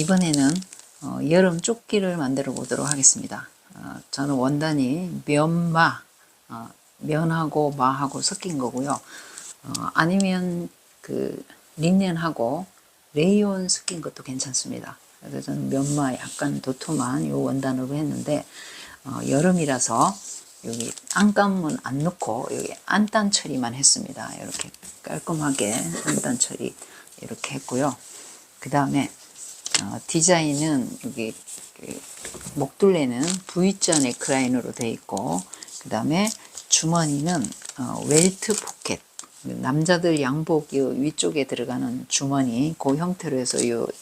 이번에는 여름 조끼를 만들어 보도록 하겠습니다. 저는 원단이 면하고 마하고 섞인 거고요. 아니면 그 린넨하고 레이온 섞인 것도 괜찮습니다. 그래서 저는 면마 약간 도톰한 요 원단으로 했는데 여름이라서 여기 안감은 안 넣고 여기 안단 처리만 했습니다. 이렇게 깔끔하게 안단 처리 이렇게 했고요. 그 다음에 디자인은 여기 목둘레는 V자 넥라인으로 되어 있고, 그 다음에 주머니는 웰트 포켓, 남자들 양복 위쪽에 들어가는 주머니 그 형태로 해서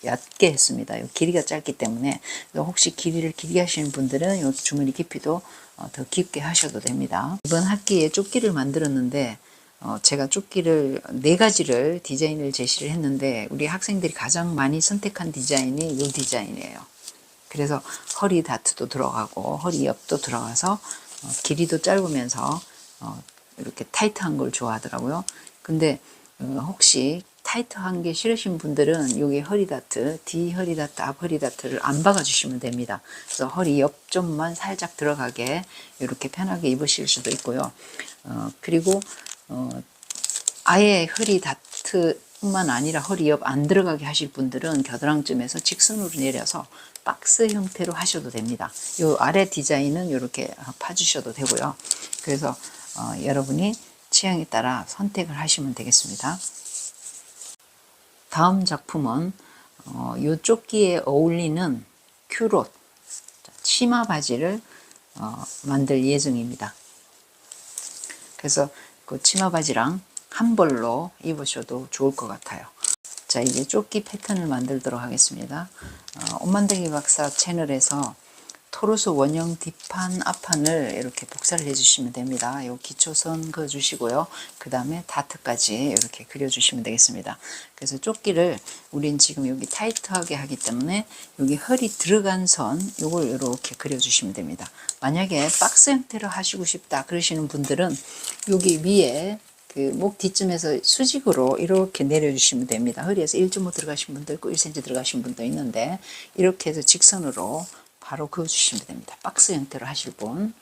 얕게 했습니다. 길이가 짧기 때문에 혹시 길이를 길게 하시는 분들은 이 주머니 깊이도 더 깊게 하셔도 됩니다. 이번 학기에 조끼를 만들었는데 제가 조끼를 4가지를 디자인을 제시를 했는데 우리 학생들이 가장 많이 선택한 디자인이 이 디자인이에요. 그래서 허리 다트도 들어가고 허리 옆도 들어가서 길이도 짧으면서 이렇게 타이트한 걸 좋아하더라고요. 근데 혹시 타이트한 게 싫으신 분들은 여기 허리 다트, 뒤 허리 다트, 앞 허리 다트를 안 박아 주시면 됩니다. 그래서 허리 옆 쪽만 살짝 들어가게 이렇게 편하게 입으실 수도 있고요. 그리고 아예 허리 다트뿐만 아니라 허리 옆 안 들어가게 하실 분들은 겨드랑이쯤에서 직선으로 내려서 박스 형태로 하셔도 됩니다. 요 아래 디자인은 이렇게 파주셔도 되고요. 그래서 여러분이 취향에 따라 선택을 하시면 되겠습니다. 다음 작품은 요 조끼에 어울리는 큐롯 치마 바지를 만들 예정입니다. 그래서 그 치마 바지랑 한 벌로 입으셔도 좋을 것 같아요. 자, 이제 조끼 패턴을 만들도록 하겠습니다. 옷 만들기 박사 채널에서 토르소 원형 뒷판 앞판을 이렇게 복사를 해주시면 됩니다. 요 기초선 그어주시고요. 그 다음에 다트까지 이렇게 그려주시면 되겠습니다. 그래서 조끼를 우린 지금 여기 타이트하게 하기 때문에 여기 허리 들어간 선 요걸 이렇게 그려주시면 됩니다. 만약에 박스 형태로 하시고 싶다 그러시는 분들은 여기 위에 그 목 뒤쯤에서 수직으로 이렇게 내려주시면 됩니다. 허리에서 1.5 들어가신 분도 있고 1cm 들어가신 분도 있는데 이렇게 해서 직선으로 바로 그어주시면 됩니다. 박스 형태로 하실 분.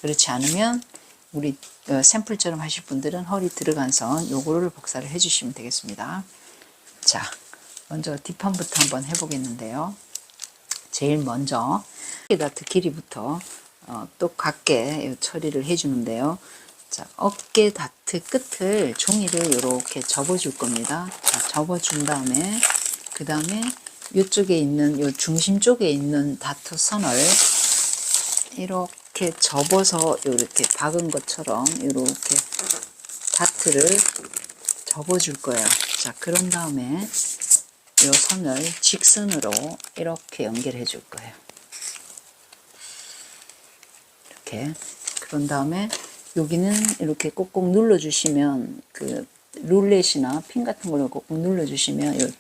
그렇지 않으면 우리 샘플처럼 하실 분들은 허리 들어간 선 요거를 복사를 해주시면 되겠습니다. 자, 먼저 뒷판부터 한번 해보겠는데요. 제일 먼저 다트 길이부터 똑같게 처리를 해주는데요. 자, 어깨 다트 끝을 종이를 이렇게 접어줄 겁니다. 자, 접어준 다음에 그 다음에 이쪽에 있는 요 중심 쪽에 있는 다트 선을 이렇게 접어서 이렇게 박은 것처럼 이렇게 다트를 접어줄 거예요. 자, 그런 다음에 요 선을 직선으로 이렇게 연결해 줄 거예요. 이렇게. 그런 다음에 여기는 이렇게 꼭꼭 눌러주시면 그 룰렛이나 핀 같은 걸로 꼭 눌러주시면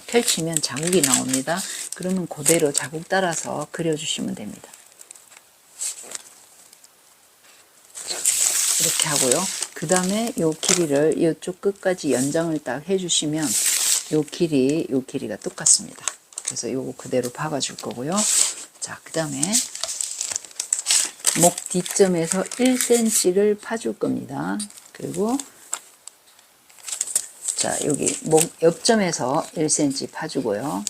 펼치면 자국이 나옵니다. 그러면 그대로 자국 따라서 그려주시면 됩니다. 이렇게 하고요. 그 다음에 요 길이를 이쪽 끝까지 연장을 딱 해주시면 요 길이가 똑같습니다. 그래서 요거 그대로 박아줄 거고요. 자, 그 다음에 목 뒤점에서 1cm를 파줄 겁니다. 그리고 자, 여기 목 옆점에서 1cm 파주고요.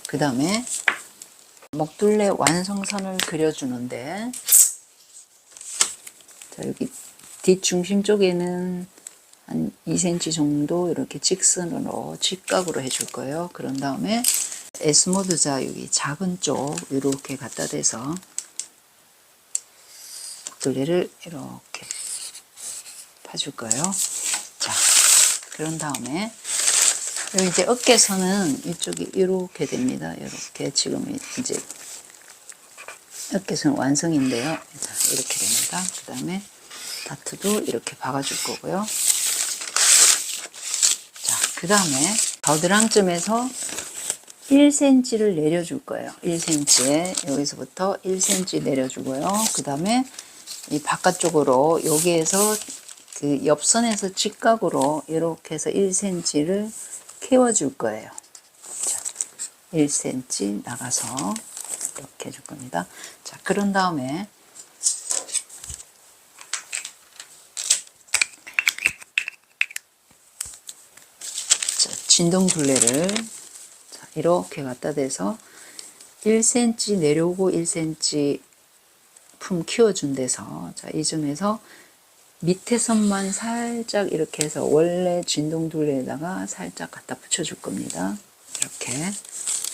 그 다음에 목둘레 완성선을 그려주는데, 자, 여기 뒷중심 쪽에는 한 2cm 정도 이렇게 직선으로 직각으로 해줄 거예요. 그런 다음에 S모드자 여기 작은 쪽 이렇게 갖다 대서 목둘레를 이렇게 파줄 거예요. 자, 그런 다음에 여기 이제 어깨선은 이쪽이 이렇게 됩니다. 이렇게 지금 이제 어깨선 완성인데요. 자, 이렇게 됩니다. 그 다음에 다트도 이렇게 박아줄 거고요. 자, 그 다음에 겨드랑이쯤에서 1cm를 내려줄 거예요. 1cm에 여기서부터 1cm 내려주고요. 그 다음에 이 바깥쪽으로 여기에서 그 옆선에서 직각으로 이렇게 해서 1cm를 캐워줄 거예요. 자, 1cm 나가서 이렇게 해줄 겁니다. 자, 그런 다음에 자, 진동둘레를 자, 이렇게 갖다 대서 1cm 내려오고 1cm 품 키워준 데서 자, 이 점에서 밑에 선만 살짝 이렇게 해서 원래 진동둘레에다가 살짝 갖다 붙여줄 겁니다. 이렇게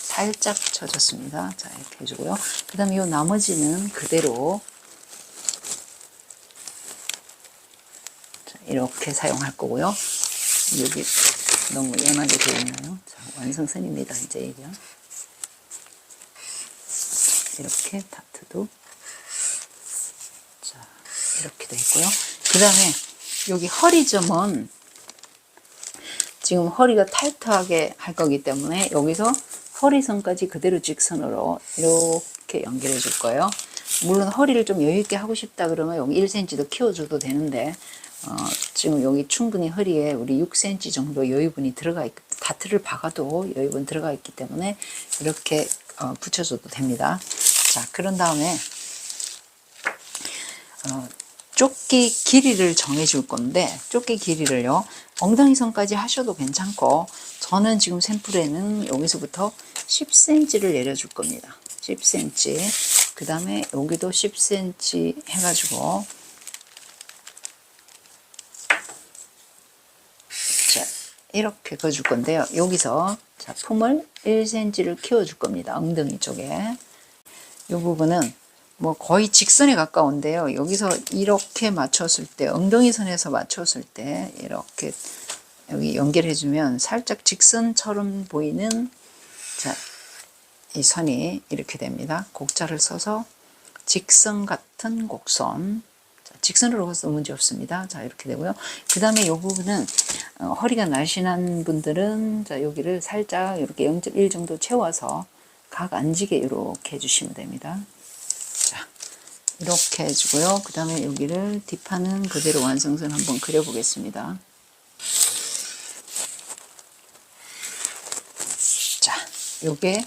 살짝 붙여줬습니다. 자, 이렇게 해주고요. 그 다음에 이 나머지는 그대로 자, 이렇게 사용할 거고요. 여기 너무 연하게 되어 있나요? 자, 완성선입니다. 이제 이게 이렇게 다트도 자, 이렇게 되어 있고요. 그 다음에 여기 허리점은 지금 허리가 타이트하게 할 거기 때문에 여기서 허리선까지 그대로 직선으로 이렇게 연결해 줄 거예요. 물론 허리를 좀 여유 있게 하고 싶다 그러면 여기 1cm 더 키워줘도 되는데 지금 여기 충분히 허리에 우리 6cm 정도 여유분이 들어가 있고 다트를 박아도 여유분 들어가 있기 때문에 이렇게 붙여줘도 됩니다. 자, 그런 다음에 조끼 길이를 정해 줄 건데 조끼 길이를요 엉덩이선까지 하셔도 괜찮고 저는 지금 샘플에는 여기서부터 10cm를 내려줄 겁니다. 10cm 그 다음에 여기도 10cm 해가지고 자, 이렇게 그어줄 건데요. 여기서 자, 품을 1cm를 키워줄 겁니다. 엉덩이 쪽에 이 부분은 뭐 거의 직선에 가까운데요. 여기서 이렇게 맞췄을 때 엉덩이 선에서 맞췄을 때 이렇게 여기 연결해주면 살짝 직선처럼 보이는 자, 이 선이 이렇게 됩니다. 곡자를 써서 직선 같은 곡선 자, 직선으로 가서 문제 없습니다. 자, 이렇게 되고요. 그 다음에 이 부분은 허리가 날씬한 분들은 자, 여기를 살짝 이렇게 0.1 정도 채워서 각 앉게 이렇게 해주시면 됩니다. 자, 이렇게 해주고요. 그 다음에 여기를 뒷판은 그대로 완성선 한번 그려보겠습니다. 자, 요게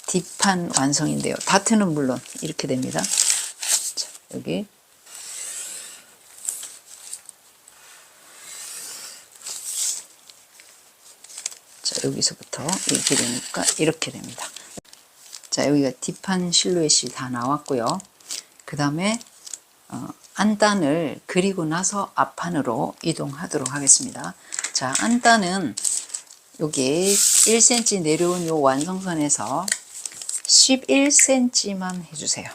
뒷판 완성인데요. 다트는 물론 이렇게 됩니다. 자, 여기 자, 여기서부터 이렇게 되니까 이렇게 됩니다. 자, 여기가 뒷판 실루엣이 다 나왔고요. 그 다음에 안단을 그리고 나서 앞판으로 이동하도록 하겠습니다. 자, 안단은 여기 1cm 내려온 요 완성선에서 11cm만 해주세요.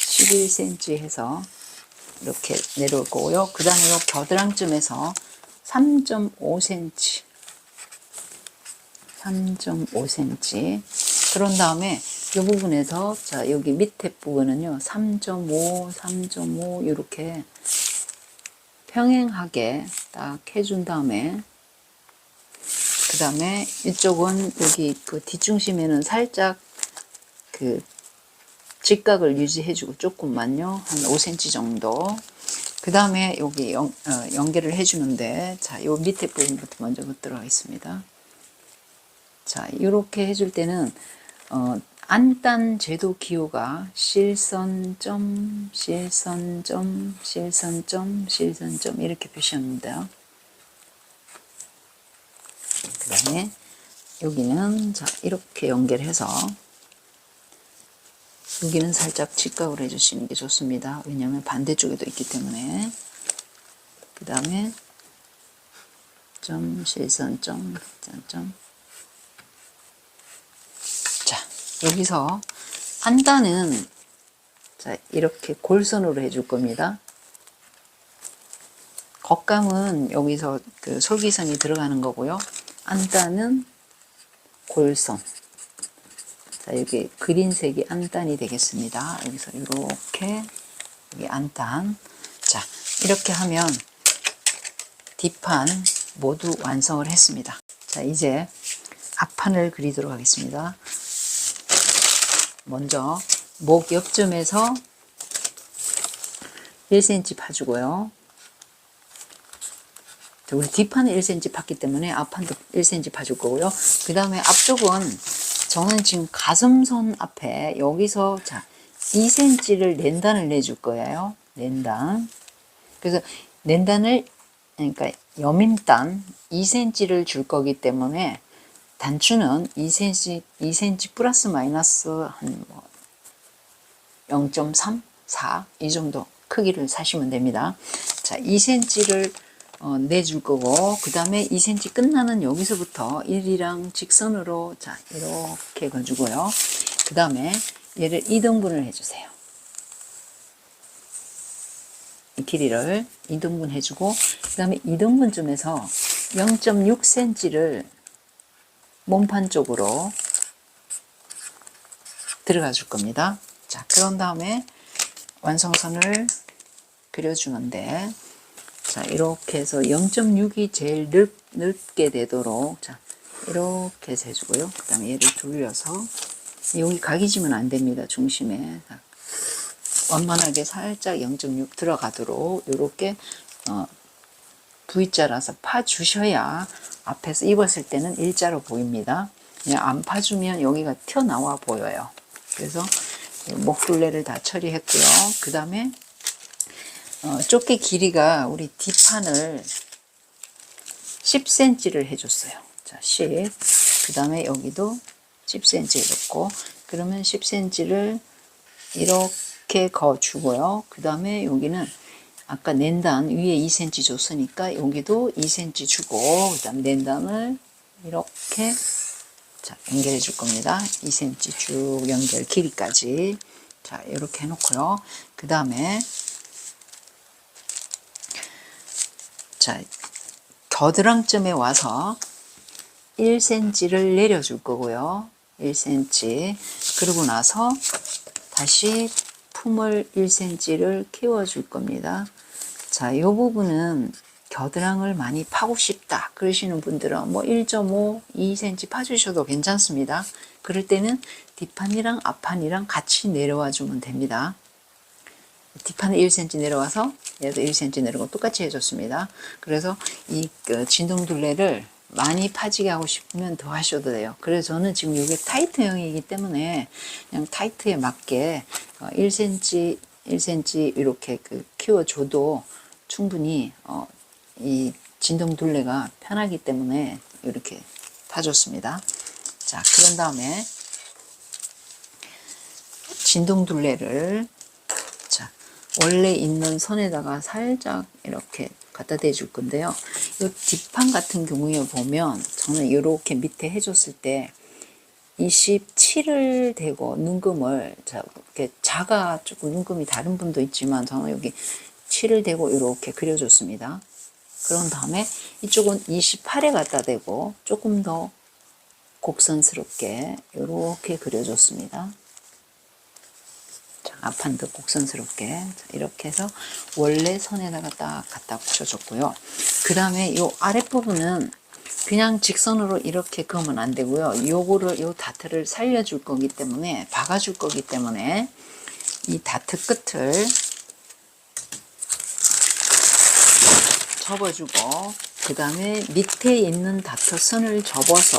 11cm 해서 이렇게 내려올 거고요. 그 다음에 요 겨드랑쯤에서 3.5cm 3.5cm 그런 다음에 이 부분에서 자, 여기 밑에 부분은요 3.5 3.5 이렇게 평행하게 딱 해준 다음에 그 다음에 이쪽은 여기 그 뒷중심에는 살짝 그 직각을 유지해주고 조금만요 한 5cm 정도 그 다음에 여기 연결을 해주는데 자, 요 밑에 부분부터 먼저 긋도록 하겠습니다. 자, 이렇게 해줄 때는 안단 제도 기호가 실선점, 실선점, 실선점, 실선점 이렇게 표시합니다. 그 다음에 여기는 자, 이렇게 연결해서 여기는 살짝 직각을 해주시는 게 좋습니다. 왜냐하면 반대쪽에도 있기 때문에 그 다음에 점, 실선점, 점. 자, 여기서 안단은 자, 이렇게 골선으로 해줄 겁니다. 겉감은 여기서 그 솔기선이 들어가는 거고요. 안단은 골선. 자, 여기 그린색이 안단이 되겠습니다. 여기서 이렇게 여기 안단. 자, 이렇게 하면 뒷판 모두 완성을 했습니다. 자, 이제 앞판을 그리도록 하겠습니다. 먼저 목 옆점에서 1cm 파주고요. 우리 뒷판은 1cm 팠기 때문에 앞판도 1cm 파줄 거고요. 그 다음에 앞쪽은 저는 지금 가슴선 앞에 여기서 자 2cm를 낸단을 내줄 거예요. 낸단. 그래서 낸단을 그러니까 여민단 2cm를 줄 거기 때문에 단추는 2cm 플러스 마이너스 한 0.3, 4 이 정도 크기를 사시면 됩니다. 자, 2cm를 내줄 거고 그 다음에 2cm 끝나는 여기서부터 1이랑 직선으로 자 이렇게 그어주고요. 그 다음에 얘를 2등분을 해주세요. 이 길이를 2등분 해주고 그 다음에 2등분쯤에서 0.6cm를 몸판 쪽으로 들어가 줄 겁니다. 자, 그런 다음에 완성선을 그려주는데 자, 이렇게 해서 0.6이 제일 넓게 되도록 자, 이렇게 해주고요. 그 다음에 얘를 돌려서 여기 각이 지면 안 됩니다. 중심에 자, 완만하게 살짝 0.6 들어가도록 이렇게 V자라서 파주셔야 앞에서 입었을 때는 일자로 보입니다. 그냥 안 파주면 여기가 튀어나와 보여요. 그래서 목둘레를 다 처리했고요. 그 다음에 조끼 길이가 우리 뒷판을 10cm를 해줬어요. 자, 10. 그 다음에 여기도 10cm 해줬고, 그러면 10cm를 이렇게 그어주고요. 그 다음에 여기는 아까 낸단 위에 2cm 줬으니까 여기도 2cm 주고, 그 다음 낸단을 이렇게 자, 연결해 줄 겁니다. 2cm 쭉 연결 길이까지. 자, 이렇게 해놓고요. 그 다음에 자, 겨드랑점에 와서 1cm를 내려줄 거고요. 1cm. 그러고 나서 다시 품을 1cm를 키워줄 겁니다. 자, 이 부분은 겨드랑을 많이 파고 싶다 그러시는 분들은 뭐 1.5, 2cm 파주셔도 괜찮습니다. 그럴 때는 뒷판이랑 앞판이랑 같이 내려와 주면 됩니다. 뒷판에 1cm 내려와서 얘도 1cm 내려오고 똑같이 해줬습니다. 그래서 이 진동둘레를 많이 파지게 하고 싶으면 더 하셔도 돼요. 그래서 저는 지금 이게 타이트형이기 때문에 그냥 타이트에 맞게 1cm, 1cm 이렇게 키워줘도 충분히 이 진동둘레가 편하기 때문에 이렇게 파줬습니다. 자, 그런 다음에 진동둘레를 자, 원래 있는 선에다가 살짝 이렇게 갖다 대줄 건데요. 이 뒷판 같은 경우에 보면 저는 이렇게 밑에 해줬을 때 27을 대고 눈금을 자, 이렇게 자가 조금 눈금이 다른 분도 있지만 저는 여기 7을 대고 이렇게 그려줬습니다. 그런 다음에 이쪽은 28에 갖다 대고 조금 더 곡선스럽게 이렇게 그려줬습니다. 자, 앞판도 곡선스럽게 이렇게 해서 원래 선에다가 딱 갖다 붙여줬고요. 그 다음에 이 아랫부분은 그냥 직선으로 이렇게 그으면 안 되고요. 요 다트를 살려줄 거기 때문에 박아줄 거기 때문에 이 다트 끝을 접어주고 그 다음에 밑에 있는 다트선을 접어서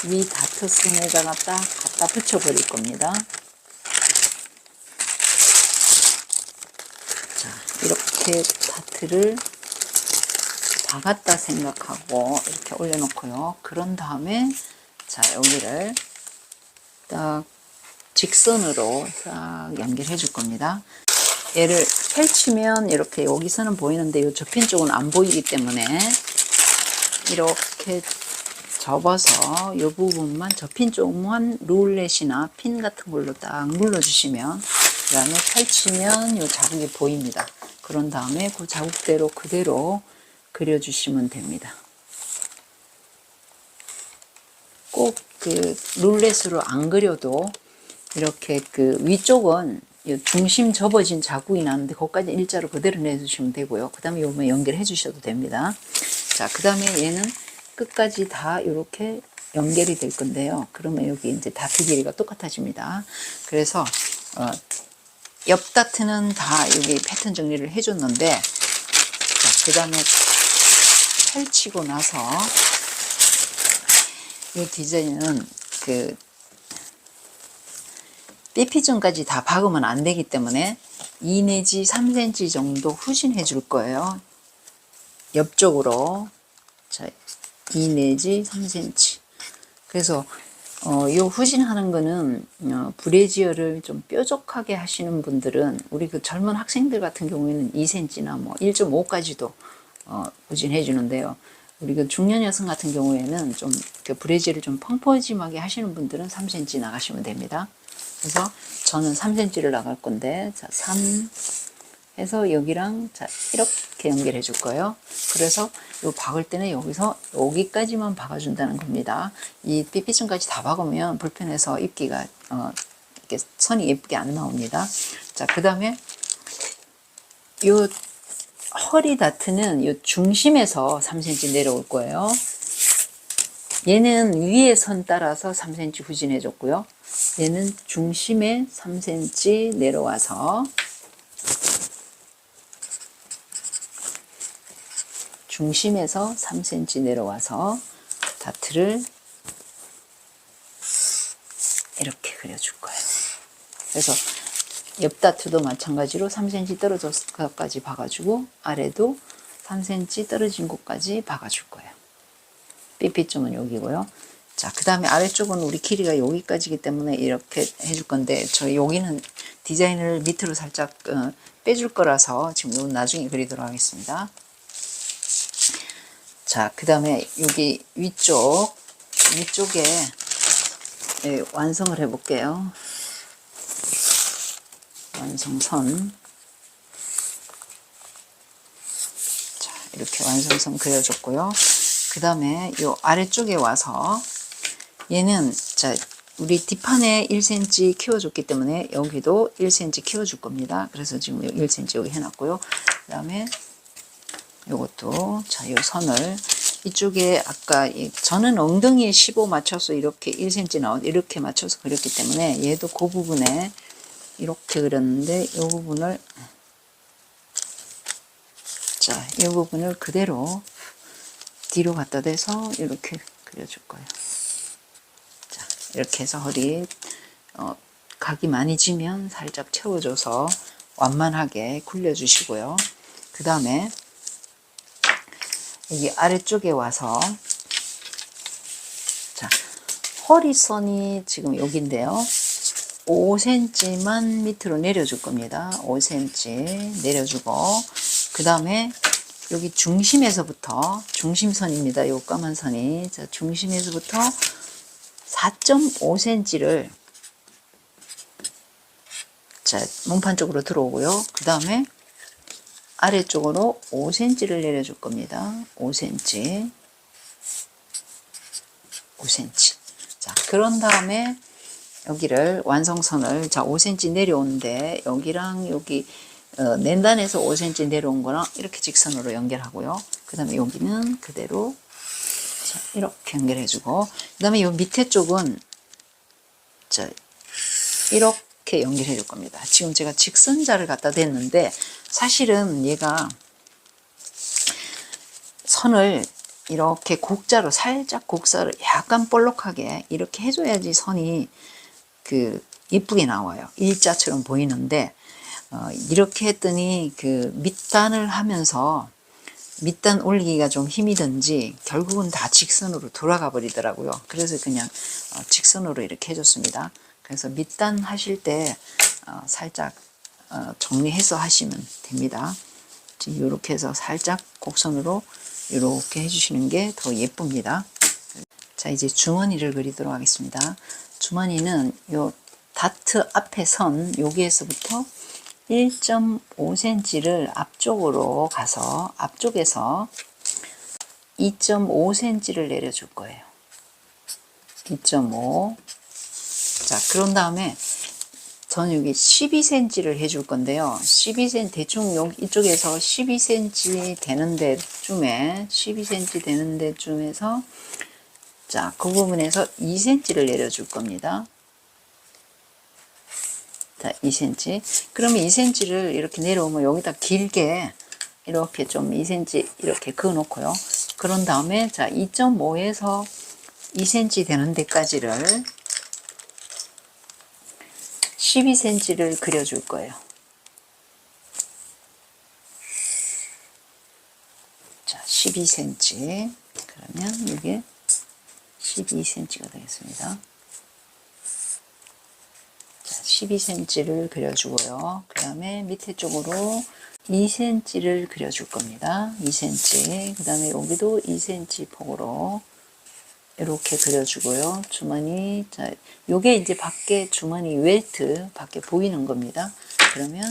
위 다트선에다가 딱 갖다 붙여버릴 겁니다. 자, 이렇게 다트를 박았다 생각하고 이렇게 올려놓고요. 그런 다음에 자, 여기를 딱 직선으로 딱 연결해 줄 겁니다. 얘를 펼치면 이렇게 여기서는 보이는데 이 접힌 쪽은 안 보이기 때문에 이렇게 접어서 이 부분만 접힌 쪽만 룰렛이나 핀 같은 걸로 딱 눌러주시면 그 다음에 펼치면 이 자국이 보입니다. 그런 다음에 그 자국대로 그대로 그려주시면 됩니다. 꼭 그 룰렛으로 안 그려도 이렇게 그 위쪽은 중심 접어진 자국이 나는데 거기까지 일자로 그대로 내주시면 되고요. 그 다음에 요거 연결해 주셔도 됩니다. 자, 그 다음에 얘는 끝까지 다 이렇게 연결이 될 건데요. 그러면 여기 이제 다트 길이가 똑같아집니다. 그래서 옆 다트는 다 여기 패턴 정리를 해줬는데, 자, 그 다음에 펼치고 나서 이 디자인은 그 삐피점까지 다 박으면 안 되기 때문에 2 내지 3cm 정도 후진해 줄 거예요. 옆쪽으로. 자, 2 내지 3cm. 그래서 요 후진하는 거는 브래지어를 좀 뾰족하게 하시는 분들은 우리 그 젊은 학생들 같은 경우에는 2cm나 뭐 1.5까지도 후진해 주는데요. 우리 그 중년 여성 같은 경우에는 좀 그 브래지어를 좀 펑퍼짐하게 하시는 분들은 3cm 나가시면 됩니다. 그래서 저는 3cm를 나갈 건데, 자, 3 해서 여기랑 자, 이렇게 연결해 줄 거예요. 그래서 요 박을 때는 여기서 여기까지만 박아준다는 겁니다. 이 삐삐점까지 다 박으면 불편해서 입기가 이렇게 선이 예쁘게 안 나옵니다. 자, 그 다음에 요 허리 다트는 요 중심에서 3cm 내려올 거예요. 얘는 위에 선 따라서 3cm 후진해 줬고요. 얘는 중심에 3cm 내려와서 중심에서 3cm 내려와서 다트를 이렇게 그려줄 거예요. 그래서 옆 다트도 마찬가지로 3cm 떨어져서까지 박아주고 아래도 3cm 떨어진 곳까지 박아줄 거예요. 삐삐점은 여기고요. 자, 그 다음에 아래쪽은 우리 길이가 여기까지이기 때문에 이렇게 해줄 건데, 저 여기는 디자인을 밑으로 살짝 빼줄 거라서 지금 요 나중에 그리도록 하겠습니다. 자, 그 다음에 여기 위쪽에 완성을 해 볼게요. 완성선. 자, 이렇게 완성선 그려줬고요. 그 다음에 요 아래쪽에 와서 얘는 자, 우리 뒷판에 1cm 키워줬기 때문에 여기도 1cm 키워줄 겁니다. 그래서 지금 1cm 여기 해놨고요. 그 다음에 요것도 자, 요 선을 이쪽에 아까 저는 엉덩이에 15 맞춰서 이렇게 1cm 이렇게 맞춰서 그렸기 때문에 얘도 그 부분에 이렇게 그렸는데 이 부분을 자, 이 부분을 그대로 뒤로 갖다 대서 이렇게 그려줄 거예요. 자, 이렇게 해서 허리 각이 많이 지면 살짝 채워줘서 완만하게 굴려주시고요. 그 다음에 여기 아래쪽에 와서 자, 허리선이 지금 여기인데요. 5cm만 밑으로 내려줄 겁니다. 5cm 내려주고 그 다음에 여기 중심에서부터 중심선입니다. 요 까만 선이 자, 중심에서부터 4.5cm를 자, 몸판 쪽으로 들어오고요. 그 다음에 아래쪽으로 5cm를 내려줄 겁니다. 5cm. 자, 그런 다음에 여기를 완성선을 자, 5cm 내려오는데 여기랑 여기 낸단에서 5cm 내려온 거랑 이렇게 직선으로 연결하고요. 그 다음에 여기는 그대로 자, 이렇게 연결해주고 그 다음에 이 밑에 쪽은 자, 이렇게 연결해 줄 겁니다. 지금 제가 직선자를 갖다 댔는데 사실은 얘가 선을 이렇게 곡자로 살짝 곡선을 약간 볼록하게 이렇게 해줘야지 선이 그 이쁘게 나와요. 일자처럼 보이는데 이렇게 했더니 그 밑단을 하면서 밑단 올리기가 좀 힘이 든지 결국은 다 직선으로 돌아가 버리더라고요. 그래서 그냥 직선으로 이렇게 해줬습니다. 그래서 밑단 하실 때 살짝 정리해서 하시면 됩니다. 이렇게 해서 살짝 곡선으로 이렇게 해주시는 게 더 예쁩니다. 자, 이제 주머니를 그리도록 하겠습니다. 주머니는 요 다트 앞에 선 여기에서부터 1.5cm를 앞쪽으로 가서 앞쪽에서 2.5cm를 내려줄 거예요. 2.5. 자, 그런 다음에 저는 여기 12cm를 해줄 건데요. 12cm 대충 여기 이쪽에서 12cm 되는 데쯤에 12cm 되는 데쯤에서 자, 그 부분에서 2cm를 내려줄 겁니다. 자, 2cm. 그러면 2cm를 이렇게 내려오면 여기다 길게 이렇게 좀 2cm 이렇게 그어 놓고요. 그런 다음에 자 2.5에서 2cm 되는 데까지를 12cm를 그려줄 거예요. 자 12cm 그러면 이게 12cm가 되겠습니다. 자 12cm를 그려주고요. 그 다음에 밑에 쪽으로 2cm를 그려줄 겁니다. 2cm. 그 다음에 여기도 2cm 폭으로 이렇게 그려주고요. 주머니. 자, 요게 이제 밖에 주머니 웰트 밖에 보이는 겁니다. 그러면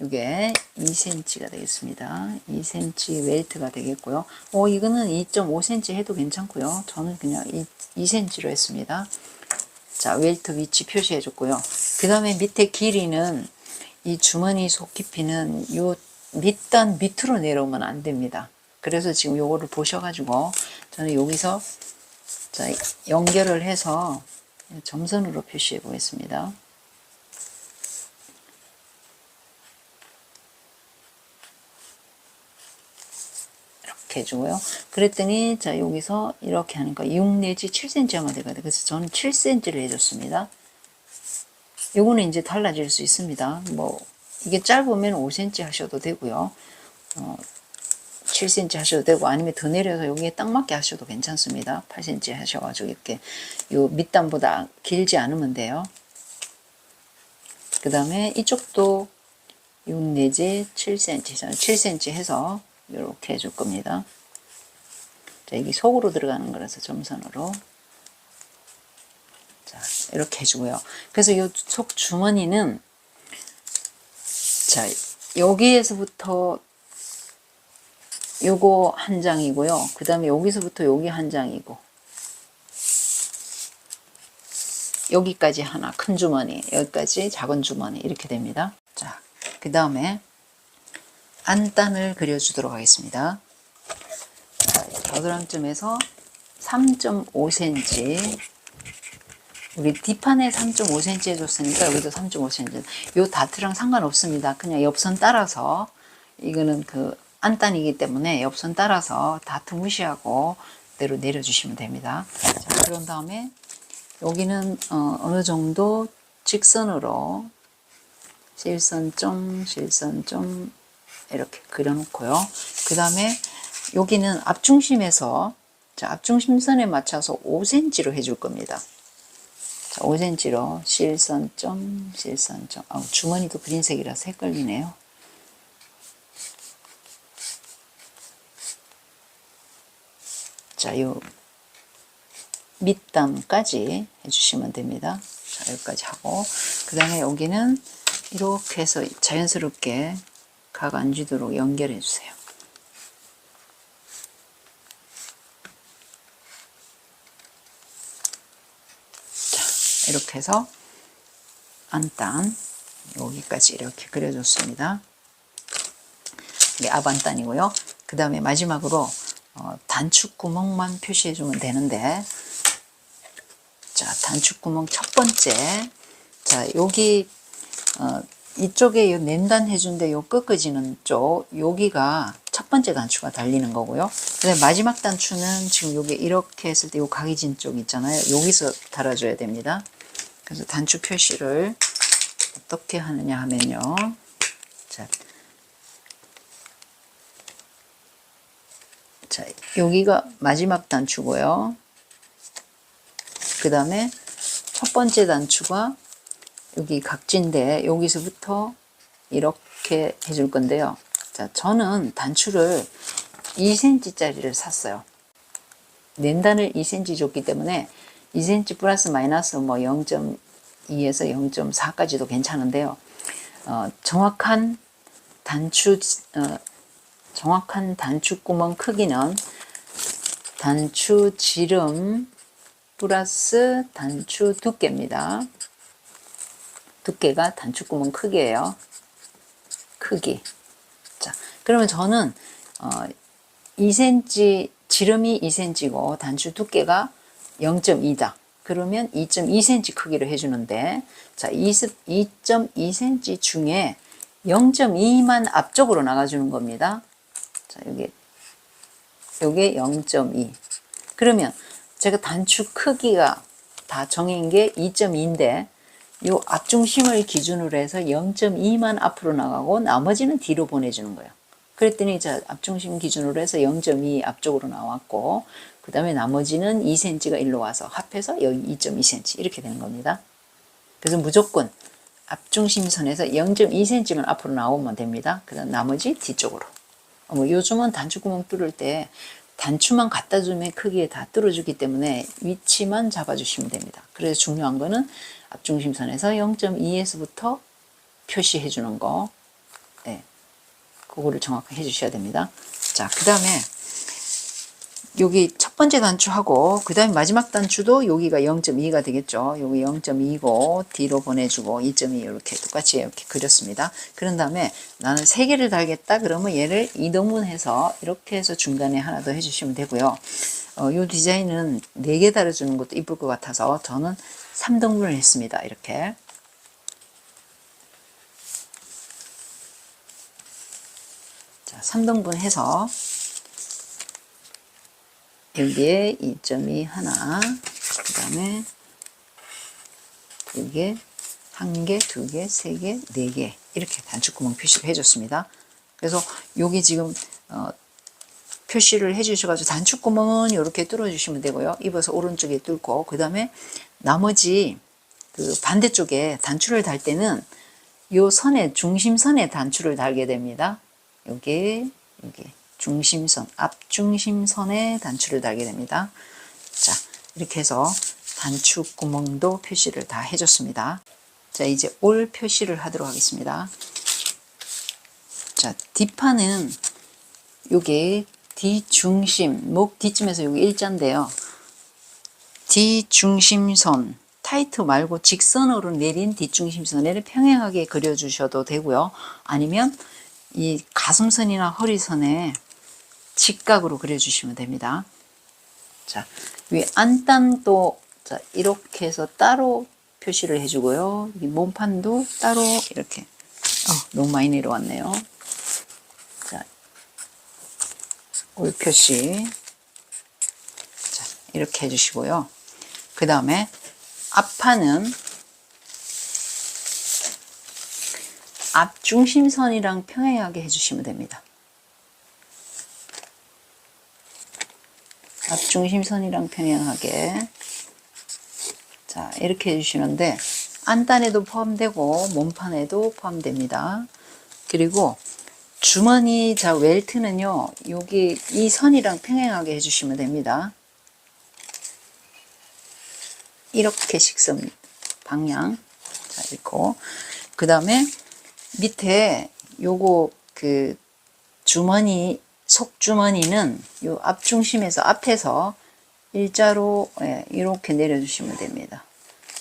이게 2cm가 되겠습니다. 2cm 웰트가 되겠고요. 이거는 2.5cm 해도 괜찮고요. 저는 그냥 2cm로 했습니다. 자, 웰트 위치 표시해 줬고요. 그 다음에 밑에 길이는 이 주머니 속 깊이는 요 밑단 밑으로 내려오면 안 됩니다. 그래서 지금 요거를 보셔가지고 저는 여기서 자, 연결을 해서 점선으로 표시해 보겠습니다. 이렇게 해주고요. 그랬더니 자 여기서 이렇게 하니까 6 내지 7cm 하면 되거든요. 그래서 저는 7cm를 해줬습니다. 요거는 이제 달라질 수 있습니다. 뭐 이게 짧으면 5cm 하셔도 되고요. 7cm 하셔도 되고 아니면 더 내려서 여기에 딱 맞게 하셔도 괜찮습니다. 8cm 하셔가지고 이렇게 요 밑단보다 길지 않으면 돼요. 그 다음에 이쪽도 6 내지 7cm, 7cm 해서 이렇게 해줄 겁니다. 자, 이게 속으로 들어가는 거라서 점선으로. 자, 이렇게 해주고요. 그래서 이 속 주머니는 자, 여기에서부터 요거 한 장이고요. 그 다음에 여기서부터 여기 한 장이고 여기까지 하나 큰 주머니, 여기까지 작은 주머니 이렇게 됩니다. 자, 그 다음에 안단을 그려주도록 하겠습니다. 자, 겨드랑쯤에서 3.5cm 우리 뒷판에 3.5cm 해줬으니까 여기도 3.5cm 요 다트랑 상관없습니다. 그냥 옆선 따라서 이거는 그 안단이기 때문에 옆선 따라서 다트 무시하고 그대로 내려주시면 됩니다. 자, 그런 다음에 여기는 어느 정도 직선으로 실선점 이렇게 그려놓고요. 그 다음에 여기는 앞중심에서 자, 앞중심선에 맞춰서 5cm로 해줄 겁니다. 자, 5cm로 실선점 주머니도 그린색이라서 헷갈리네요. 자, 요 밑단까지 해주시면 됩니다. 자, 여기까지 하고 그 다음에 여기는 이렇게 해서 자연스럽게 각 안 쥐도록 연결해 주세요. 자, 이렇게 해서 안단 여기까지 이렇게 그려줬습니다. 이게 앞안단이고요. 그 다음에 마지막으로 단축구멍만 표시해주면 되는데 자, 단축구멍 첫 번째 자, 여기 이쪽에 요 낸단 해준데 요 꺾어지는 쪽 여기가 첫 번째 단추가 달리는 거고요. 그다음에 마지막 단추는 지금 여기 이렇게 했을 때 요 각이진 쪽 있잖아요. 여기서 달아줘야 됩니다. 그래서 단추 표시를 어떻게 하느냐 하면요. 자, 여기가 마지막 단추고요. 그 다음에 첫 번째 단추가 여기 각진데 여기서부터 이렇게 해줄 건데요. 자, 저는 단추를 2cm짜리를 샀어요. 낸단을 2cm 줬기 때문에 2cm 플러스 마이너스 뭐 0.2에서 0.4까지도 괜찮은데요. 정확한 단추구멍 크기는 단추 지름 플러스 단추 두께입니다. 두께가 단추구멍 크기예요. 크기. 자, 그러면 저는 2cm 지름이 2cm고 단추 두께가 0.2다. 그러면 2.2cm 크기로 해주는데 자 2.2cm 중에 0.2만 앞쪽으로 나가주는 겁니다. 자 여기 요게 0.2. 그러면 제가 단추 크기가 다 정한 게 2.2인데 요 앞중심을 기준으로 해서 0.2만 앞으로 나가고 나머지는 뒤로 보내주는 거예요. 그랬더니 자 앞중심 기준으로 해서 0.2 앞쪽으로 나왔고 그 다음에 나머지는 2cm가 일로 와서 합해서 여기 2.2cm 이렇게 되는 겁니다. 그래서 무조건 앞중심선에서 0.2cm만 앞으로 나오면 됩니다. 그 다음 나머지 뒤쪽으로. 뭐 요즘은 단추구멍 뚫을 때 단추만 갖다 주면 크기에 다 뚫어주기 때문에 위치만 잡아주시면 됩니다. 그래서 중요한 거는 앞중심선에서 0.2에서부터 표시해 주는 거, 네, 그거를 정확하게 해주셔야 됩니다. 자, 그 다음에 여기 첫 번째 단추하고 그 다음에 마지막 단추도 여기가 0.2가 되겠죠. 여기 0.2고 뒤로 보내주고 2.2 이렇게 똑같이 이렇게 그렸습니다. 그런 다음에 나는 3개를 달겠다 그러면 얘를 2등분해서 이렇게 해서 중간에 하나 더 해주시면 되고요. 이 디자인은 4개 달아주는 것도 이쁠 것 같아서 저는 3등분을 했습니다. 이렇게. 자, 3등분 해서 여기에 2.2 하나, 그 다음에 2개, 1개, 2개, 3개, 4개 이렇게 단추구멍 표시를 해줬습니다. 그래서 여기 지금 표시를 해주셔가지고 단추구멍은 이렇게 뚫어주시면 되고요. 입어서 오른쪽에 뚫고 그 다음에 나머지 그 반대쪽에 단추를 달 때는 요 선에 중심선에 단추를 달게 됩니다. 여기 중심선, 앞중심선에 단추를 달게 됩니다. 자, 이렇게 해서 단추 구멍도 표시를 다 해줬습니다. 자, 이제 올 표시를 하도록 하겠습니다. 자, 뒷판은 요게 뒤중심, 목 뒤쯤에서 여기 일자인데요. 뒤중심선, 타이트 말고 직선으로 내린 뒷중심선을 평행하게 그려주셔도 되고요. 아니면 이 가슴선이나 허리선에 직각으로 그려주시면 됩니다. 자, 위 안단도 자, 이렇게 해서 따로 표시를 해주고요. 이 몸판도 따로 이렇게. 너무 많이 내려왔네요. 자, 올 표시. 자, 이렇게 해주시고요. 그 다음에 앞판은 앞중심선이랑 평행하게 해주시면 됩니다. 앞중심선이랑 평행하게. 자, 이렇게 해주시는데 안단에도 포함되고 몸판에도 포함됩니다. 그리고 주머니 자 웰트는요, 여기 이 선이랑 평행하게 해주시면 됩니다. 이렇게 식선 방향. 자, 이렇게. 그 다음에 밑에 요거 그 주머니 속주머니는 요 앞중심에서 앞에서 일자로 이렇게 내려주시면 됩니다.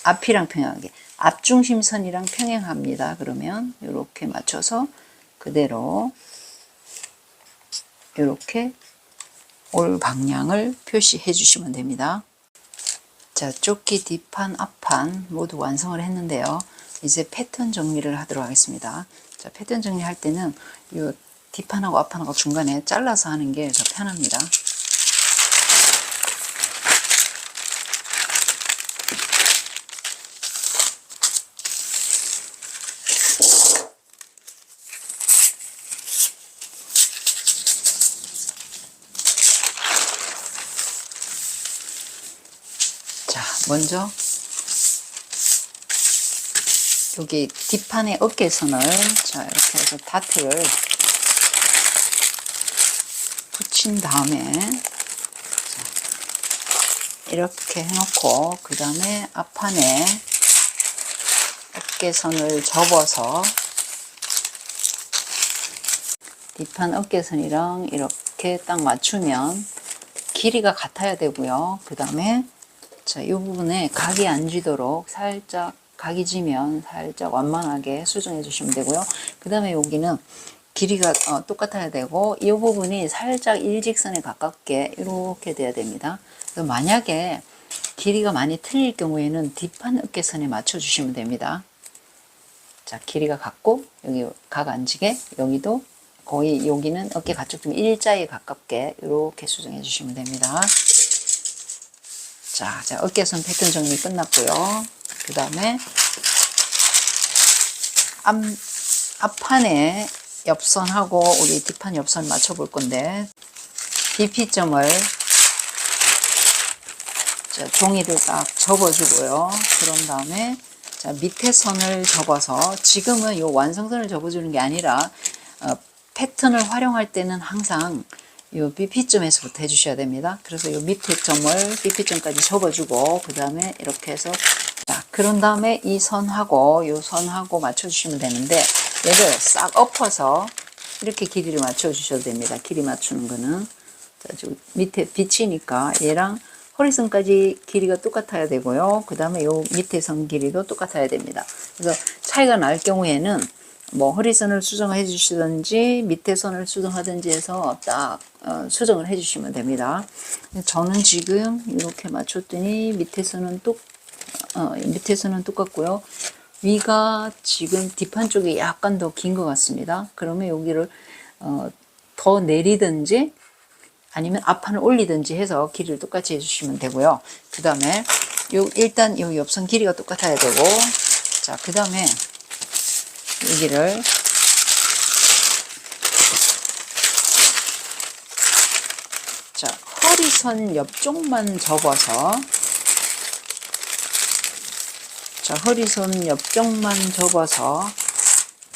앞이랑 평행하게. 앞중심선이랑 평행합니다. 그러면 이렇게 맞춰서 그대로 이렇게 올 방향을 표시해 주시면 됩니다. 자, 조끼 뒷판, 앞판 모두 완성을 했는데요. 이제 패턴 정리를 하도록 하겠습니다. 자, 패턴 정리할 때는 이 뒷판하고 앞판하고 중간에 잘라서 하는 게 더 편합니다. 자, 먼저 여기 뒷판의 어깨선을 자 이렇게 해서 다트를 붙인 다음에 자, 이렇게 해놓고 그 다음에 앞판에 어깨선을 접어서 뒷판 어깨선이랑 이렇게 딱 맞추면 길이가 같아야 되고요. 그 다음에 자, 이 부분에 각이 안 지도록 살짝 각이 지면 살짝 완만하게 수정해 주시면 되고요. 그 다음에 여기는 길이가 똑같아야 되고 이 부분이 살짝 일직선에 가깝게 이렇게 돼야 됩니다. 그래서 만약에 길이가 많이 틀릴 경우에는 뒷판 어깨선에 맞춰 주시면 됩니다. 자, 길이가 같고 여기 각 안 지게 여기도 거의 여기는 어깨 가축 좀 일자에 가깝게 이렇게 수정해 주시면 됩니다. 자, 어깨선 패턴 정리 끝났고요. 그 다음에 앞판에 옆선하고 우리 뒷판 옆선 맞춰 볼 건데, DP점을 자, 종이를 딱 접어주고요. 그런 다음에 자, 밑에 선을 접어서, 지금은 요 완성선을 접어주는 게 아니라 패턴을 활용할 때는 항상 요 BP점에서부터 해주셔야 됩니다. 그래서 요 밑에 점을 BP점까지 접어주고, 그 다음에 이렇게 해서, 자, 그런 다음에 이 선하고 요 선하고 맞춰주시면 되는데, 얘를 싹 엎어서 이렇게 길이를 맞춰주셔도 됩니다. 길이 맞추는 거는. 자, 지금 밑에 비치니까 얘랑 허리선까지 길이가 똑같아야 되고요. 그 다음에 요 밑에 선 길이도 똑같아야 됩니다. 그래서 차이가 날 경우에는 뭐 허리선을 수정해 주시든지 밑에 선을 수정하든지 해서 딱 수정을 해 주시면 됩니다. 저는 지금 이렇게 맞췄더니 밑에서는 똑같고요. 위가 지금 뒷판 쪽이 약간 더 긴 것 같습니다. 그러면 여기를 더 내리든지 아니면 앞판을 올리든지 해서 길이를 똑같이 해주시면 되고요. 그 다음에 일단 요 옆선 길이가 똑같아야 되고, 자, 그 다음에 여기를 자, 허리선 옆쪽만 접어서, 자, 허리선 옆쪽만 접어서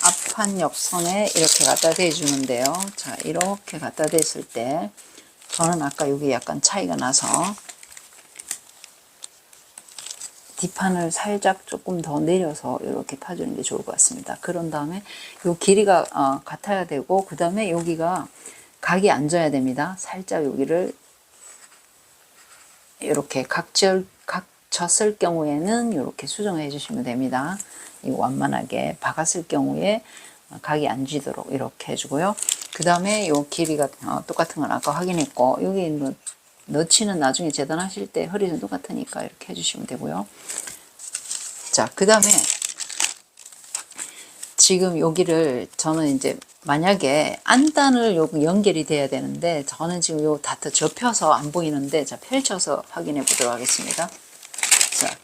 앞판 옆선에 이렇게 갖다 대주는데요. 자, 이렇게 갖다 댔을 때 저는 아까 여기 약간 차이가 나서 뒷판을 살짝 조금 더 내려서 이렇게 파주는 게 좋을 것 같습니다. 그런 다음에 요 길이가 같아야 되고, 그 다음에 여기가 각이 앉아야 됩니다. 살짝 여기를 이렇게 각졌을 경우에는 이렇게 수정해 주시면 됩니다. 이거 완만하게 박았을 경우에 각이 안 지도록 이렇게 해주고요. 그 다음에 요 길이가 똑같은 건 아까 확인했고, 여기 뭐 너치는 나중에 재단하실 때 허리는 똑같으니까 이렇게 해주시면 되고요. 자, 그 다음에 지금 여기를 저는 이제 만약에 안단을 여기 연결이 돼야 되는데, 저는 지금 요 다트 접혀서 안 보이는데, 자, 펼쳐서 확인해 보도록 하겠습니다. 자,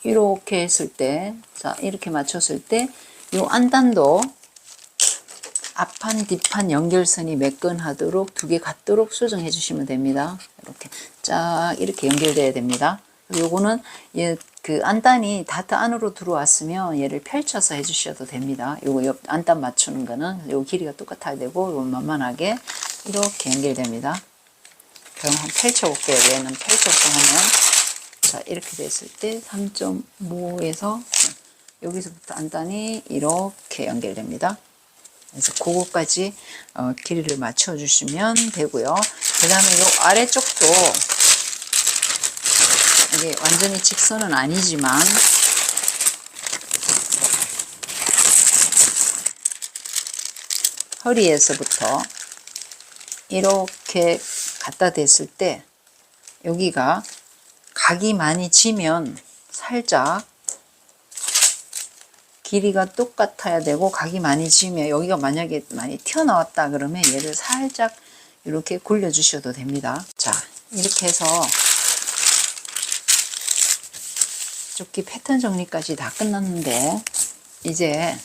이렇게 했을 때, 자, 이렇게 맞췄을 때, 요 안단도 앞판, 뒷판 연결선이 매끈하도록 두 개 같도록 수정해 주시면 됩니다. 이렇게 쫙 이렇게 연결돼야 됩니다. 요거는 그 안단이 다트 안으로 들어왔으면 얘를 펼쳐서 해주셔도 됩니다. 요거 옆 안단 맞추는 거는 요 길이가 똑같아야 되고, 요 만만하게 이렇게 연결됩니다. 그럼 한번 펼쳐볼게요. 얘는 펼쳐서 하면, 자, 이렇게 됐을 때 3.5에서 여기서부터 안단이 이렇게 연결됩니다. 그래서 그거까지 길이를 맞춰 주시면 되고요. 그 다음에 요 아래쪽도 이게 완전히 직선은 아니지만 허리에서부터 이렇게 갖다 댔을 때 여기가 각이 많이 지면 살짝 길이가 똑같아야 되고, 각이 많이 지면 여기가 만약에 많이 튀어나왔다 그러면 얘를 살짝 이렇게 굴려 주셔도 됩니다. 자, 이렇게 해서 조끼 패턴 정리까지 다 끝났는데, 이제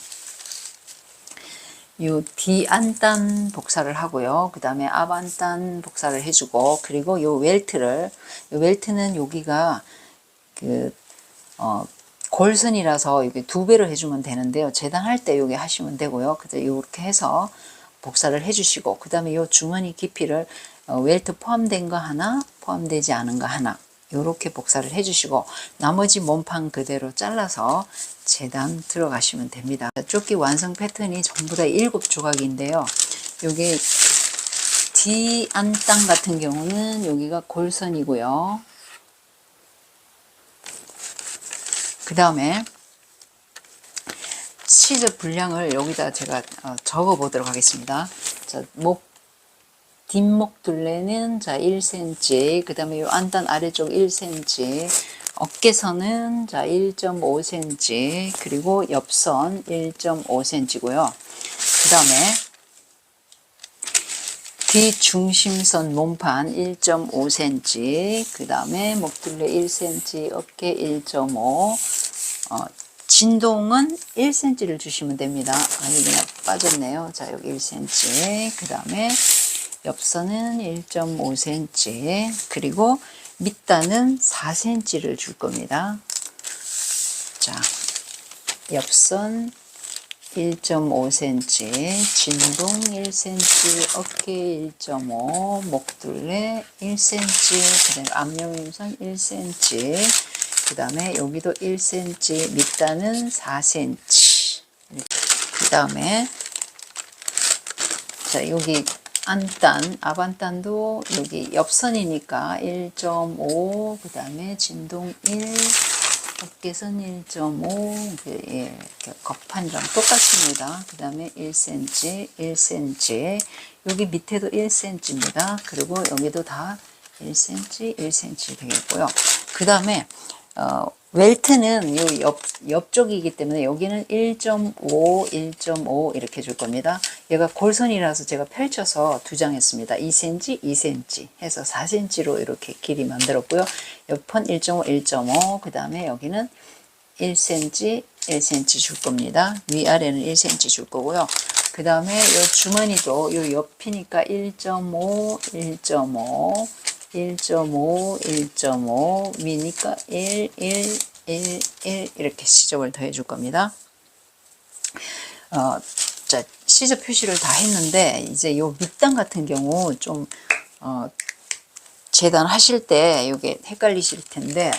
요 뒤안단 복사를 하고요. 그 다음에 앞안단 복사를 해주고, 그리고 요 웰트는 여기가 골선이라서 이게 2배로 해주면 되는데요. 재단할 때 여기 하시면 되고요. 그래서 이렇게 해서 복사를 해주시고, 그 다음에 이 주머니 깊이를 웰트 포함된 거 하나, 포함되지 않은 거 하나, 이렇게 복사를 해주시고, 나머지 몸판 그대로 잘라서 재단 들어가시면 됩니다. 조끼 완성 패턴이 전부 다 7조각인데요. 여기 뒤 안땅 같은 경우는 여기가 골선이고요. 그 다음에 시접 분량을 여기다 제가 적어 보도록 하겠습니다. 자, 뒷목 둘레는 자 1cm, 그 다음에 요 안단 아래쪽 1cm, 어깨선은 자 1.5cm, 그리고 옆선 1.5cm고요. 그 다음에 귀 중심선 몸판 1.5cm, 그 다음에 목둘레 1cm, 어깨 1.5, 진동은 1cm를 주시면 됩니다. 아니, 그냥 빠졌네요. 자, 여기 1cm, 그 다음에 옆선은 1.5cm, 그리고 밑단은 4cm를 줄 겁니다. 자, 옆선 1.5cm, 진동 1cm, 어깨 1.5, 목둘레 1cm, 그 다음에 앞여임선 1cm, 그 다음에 여기도 1cm, 밑단은 4cm. 그 다음에 자, 여기 안단, 앞안단도 여기 옆선이니까 1.5, 그 다음에 진동 1, 어깨선 1.5, 예, 겉판이랑 똑같습니다. 그 다음에 1cm, 1cm, 여기 밑에도 1cm입니다. 그리고 여기도 다 1cm, 1cm 되겠고요. 그 다음에 웰트는 요 옆쪽이기 때문에 여기는 1.5, 1.5 이렇게 줄 겁니다. 얘가 골선이라서 제가 펼쳐서 두 장 했습니다. 2cm, 2cm 해서 4cm로 이렇게 길이 만들었고요. 옆은 1.5, 1.5, 그 다음에 여기는 1cm, 1cm 줄 겁니다. 위아래는 1cm 줄 거고요. 그 다음에 요 주머니도 요 옆이니까 1.5, 1.5, 1.5, 1.5, 미니까 1, 1, 1, 1 이렇게 시접을 더해 줄 겁니다. 자, 시접 표시를 다 했는데 이제 요 밑단 같은 경우 좀 재단하실 때 이게 헷갈리실 텐데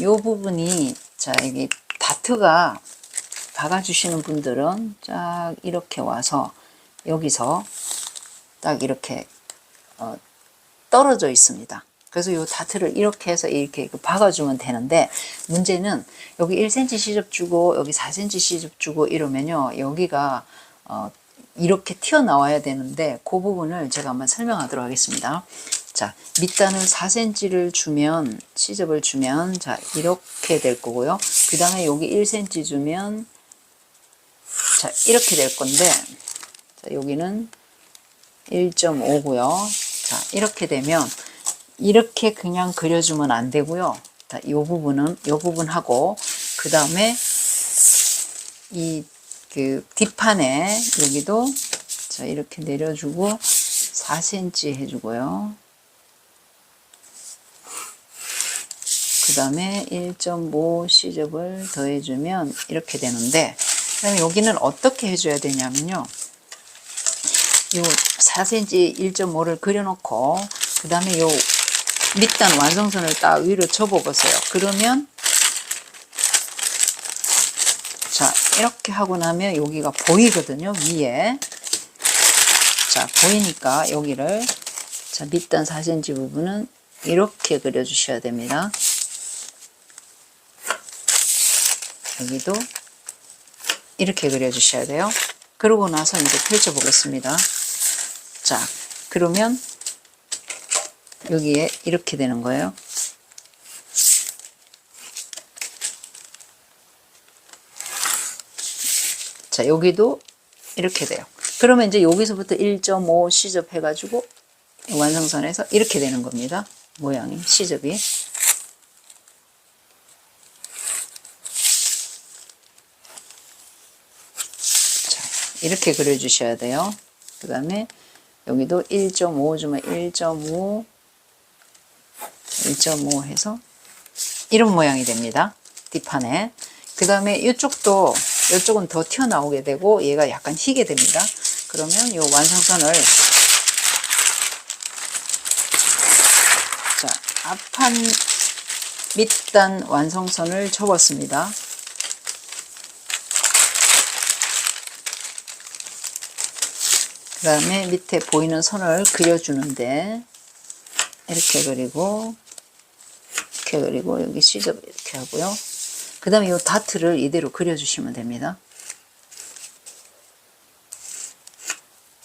요 부분이 자, 여기 다트가 박아주시는 분들은 쫙 이렇게 와서 여기서 딱 이렇게 떨어져 있습니다. 그래서 이 다트를 이렇게 해서 이렇게 박아주면 되는데 문제는 여기 1cm 시접 주고 여기 4cm 시접 주고 이러면요 여기가 이렇게 튀어나와야 되는데 그 부분을 제가 한번 설명하도록 하겠습니다. 자, 밑단을 4cm를 주면 시접을 주면 자 이렇게 될 거고요. 그 다음에 여기 1cm 주면 자 이렇게 될 건데 자, 여기는 1.5고요. 자, 이렇게 되면 이렇게 그냥 그려주면 안 되고요. 자, 이 부분은 이 부분하고 그 다음에 이 그 뒷판에 여기도 자 이렇게 내려주고 4cm 해주고요. 그 다음에 1.5 시접을 더해주면 이렇게 되는데 그 다음에 여기는 어떻게 해줘야 되냐면요. 요 4cm 1.5를 그려놓고 그 다음에 요 밑단 완성선을 딱 위로 접어보세요. 그러면 자 이렇게 하고 나면 여기가 보이거든요. 위에 자 보이니까 여기를 자 밑단 4cm 부분은 이렇게 그려주셔야 됩니다. 여기도 이렇게 그려주셔야 돼요. 그러고 나서 이제 펼쳐 보겠습니다. 자, 그러면 여기에 이렇게 되는 거예요. 자, 여기도 이렇게 돼요. 그러면 이제 여기서부터 1.5 시접 해가지고 완성선에서 이렇게 되는 겁니다. 모양이, 시접이. 자, 이렇게 그려주셔야 돼요. 그 다음에 여기도 1.5 주면 1.5, 1.5 해서 이런 모양이 됩니다. 뒷판에. 그 다음에 이쪽도, 이쪽은 더 튀어나오게 되고 얘가 약간 휘게 됩니다. 그러면 이 완성선을 자, 앞판 밑단 완성선을 접었습니다. 그 다음에 밑에 보이는 선을 그려주는데 이렇게 그리고 이렇게 그리고 여기 시접 이렇게 하고요. 그 다음에 이 다트를 이대로 그려주시면 됩니다.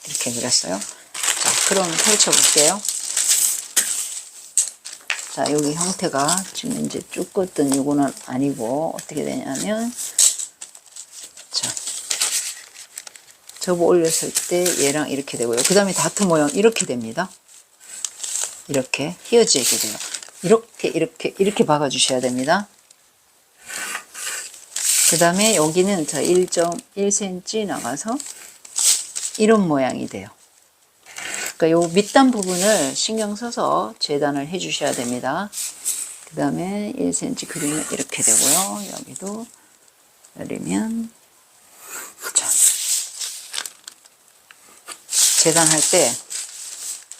이렇게 그렸어요. 자, 그럼 펼쳐볼게요. 자, 여기 형태가 지금 이제 쭉 긋던 이거는 아니고 어떻게 되냐면 자, 접어 올렸을 때 얘랑 이렇게 되고요. 그 다음에 다트 모양 이렇게 됩니다. 이렇게 휘어지게 돼요. 이렇게 박아주셔야 됩니다. 그 다음에 여기는 저 1.1cm 나가서 이런 모양이 돼요. 그러니까 요 밑단 부분을 신경 써서 재단을 해 주셔야 됩니다. 그 다음에 1cm 그리면 이렇게 되고요. 여기도 그리면 자, 재단할 때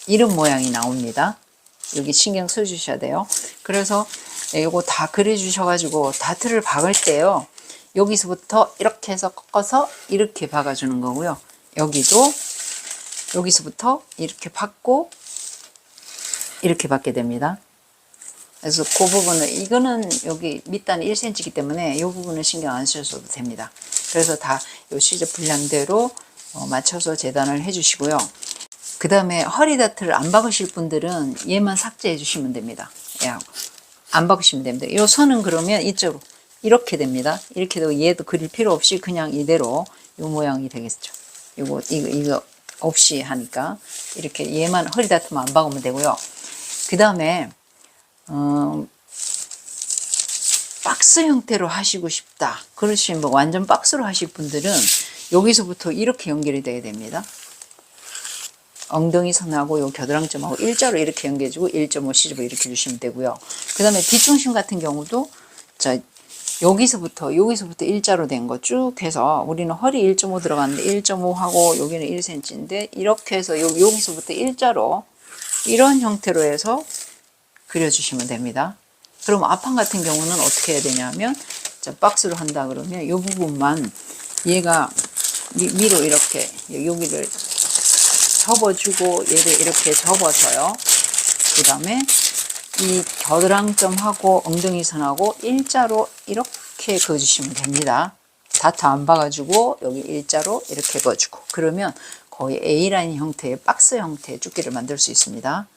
이런 모양이 나옵니다. 여기 신경 써 주셔야 돼요. 그래서 이거 다 그려 주셔가지고 다트를 박을 때요, 여기서부터 이렇게 해서 꺾어서 이렇게 박아주는 거고요. 여기도 여기서부터 이렇게 박고 이렇게 박게 됩니다. 그래서 그 부분은, 이거는 여기 밑단이 1cm이기 때문에 이 부분은 신경 안 쓰셔도 됩니다. 그래서 다 요 시접 분량대로 맞춰서 재단을 해 주시고요. 그 다음에 허리 다트를 안 박으실 분들은 얘만 삭제해 주시면 됩니다. 얘하고 안 박으시면 됩니다. 이 선은 그러면 이쪽으로 이렇게 됩니다. 이렇게 되고 얘도 그릴 필요 없이 그냥 이대로 이 모양이 되겠죠. 이거 없이 하니까 이렇게 얘만 허리 다트만 안 박으면 되고요. 그 다음에 박스 형태로 하시고 싶다 그러시면, 뭐 완전 박스로 하실 분들은 여기서부터 이렇게 연결이 돼야 됩니다. 엉덩이 선하고 요 겨드랑점하고 일자로 이렇게 연결해주고 1.5 시접을 이렇게 주시면 되고요. 그 다음에 뒷중심 같은 경우도 자, 여기서부터 일자로 된 거 쭉 해서, 우리는 허리 1.5 들어갔는데 1.5 하고 여기는 1cm인데 이렇게 해서 여기서부터 일자로 이런 형태로 해서 그려주시면 됩니다. 그럼 앞판 같은 경우는 어떻게 해야 되냐면, 자, 박스로 한다 그러면 이 부분만 얘가 위로 이렇게 여기를 접어주고 얘를 이렇게 접어서요. 그 다음에 이 겨드랑점하고 엉덩이 선하고 일자로 이렇게 그어주시면 됩니다. 다트 안 박아주고 여기 일자로 이렇게 그어주고, 그러면 거의 A라인 형태의 박스 형태의 쭈끼를 만들 수 있습니다.